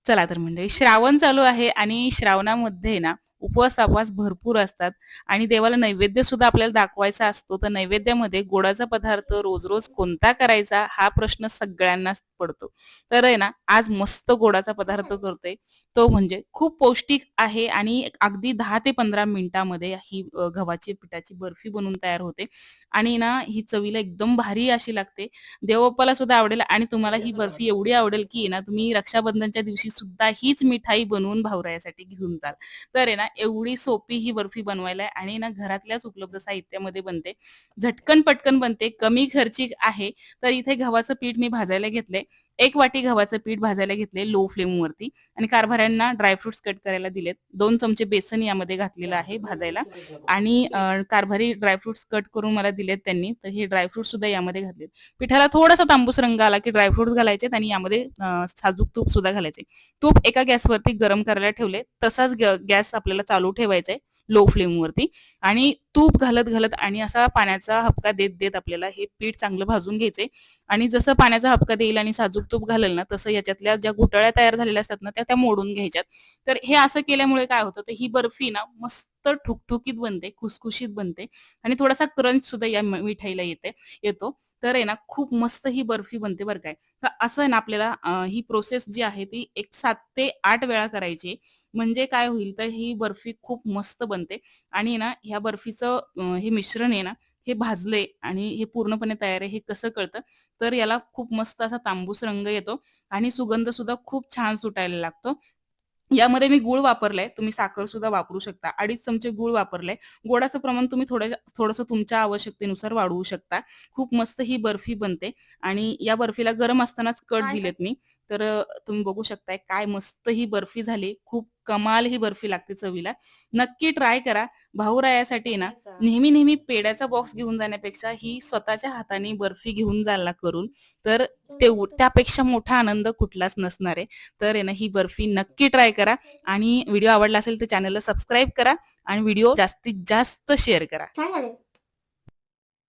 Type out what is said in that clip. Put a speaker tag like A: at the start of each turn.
A: चला तर मंडळी, श्रावण चालू आहे आणि श्रावणामध्ये ना उपवास भरपूर असतात आणि देवाला नैवेद्य सुद्धा आपल्याला दाखवायचा असतो. तर नैवेद्यामध्ये गोडाचा पदार्थ रोज-रोज कोणता करायचा हा प्रश्न सगळ्यांनाच पडतो. तर आहे ना, आज मस्त गोडाचा पदार्थ करतोय. तो म्हणजे खूप पौष्टिक आहे आणि अगदी 10 ते 15 मिनिटामध्ये ही गव्हाची पिठाची बर्फी बनवून तयार होते आणि ना ही चवीला एकदम भारी अशी लागते. देवबाप्पाला सुद्धा आवडेल आणि तुम्हाला ही बर्फी एवढी आवडेल, की आहे ना तुम्ही रक्षाबंधनच्या दिवशी सुद्धा हीच मिठाई बनवून भाऊरायासाठी घेऊन जाल. तर आहे ना एवढी सोपी ही बर्फी बनवायला आहे आणि ना घरातल्याच उपलब्ध साहित्यामध्ये बनते. झटकन पटकन बनते, कमी खर्चिक आहे. तर इथे गव्हाचं पीठ मी भाजायला घेतलंय. 1 वाटी गव्हाचं पीठ भाजायला घेतलंय लो फ्लेमवरती आणि कारभाऱ्यांना ड्राय करायला दिलेत. 2 चमचे बेसन यामध्ये घातलेलं आहे भाजायला आणि कारभारी ड्राय कट करून मला दिलेत त्यांनी. तर हे ड्राय सुद्धा यामध्ये घातलेत. पिठाला थोडासा तांबूस रंग आला की ड्राय घालायचेत आणि यामध्ये साजूक तूप सुद्धा घालायचे. तूप एका गॅसवरती गरम करायला ठेवले. तसाच गॅस आपल्याला चालू ठेवायचा आहे लो फ्लेमवरती आणि तूप घालत आणि असा पाण्याचा हपका देत आपल्याला हे पीठ चांगलं भाजून घ्यायचंय आणि जसं पाण्याचा हपका देईल आणि साजूक तूप घालेल ना तसं याच्यातल्या ज्या गुठळ्या तयार झालेल्या असतात ना त्या मोडून घ्यायच्यात. तर हे असं केल्यामुळे काय होतं, तर ही बर्फी ना मस्त ठुकठुकीत बनते, खुसखुशीत बनते आणि थोडासा क्रंच सुद्धा या मिठाईला येतो. तर आहे ना खूप मस्त ही बर्फी बनते बरं काय. तर असं आहे ना आपल्याला ही प्रोसेस जी आहे ती एक 7 ते 8 वेळा करायची. म्हणजे काय होईल तर ही बर्फी खूप मस्त बनते आणि ना ह्या बर्फीचं हे मिश्रण आहे ना, हे भाजलंय आणि हे पूर्णपणे तयार आहे हे कसं कळतं, तर याला खूप मस्त असा तांबूस रंग येतो आणि सुगंध सुद्धा खूप छान सुटायला लागतो. यामध्ये मी गूळ वापरलाय. तुम्ही साखर सुद्धा वापरू शकता. 2.5 चमचे गूळ वापरलाय. गोडाचं प्रमाण तुम्ही थोडंसं तुमच्या आवश्यकतेनुसार वाढवू शकता. खूप मस्त ही बर्फी बनते आणि या बर्फीला गरम असतानाच कट दिलेत मी. तर तुम्ही बघू शकताय काय मस्त ही बर्फी झाली. खूप कमाल ही बर्फी लागते चवीला. नक्की ट्राय करा. भाऊरायासाठी ना नेहमी पेढ्याचा बॉक्स घेऊन जाण्यापेक्षा ही स्वतःच्या हाताने बर्फी घेऊन जायला करून, तर त्यापेक्षा मोठा आनंद कुठलाच नसणार आहे. तर आहे ना ही बर्फी नक्की ट्राय करा आणि व्हिडिओ आवडला असेल तर चॅनलला सबस्क्राईब करा आणि व्हिडिओ जास्तीत जास्त शेअर करा.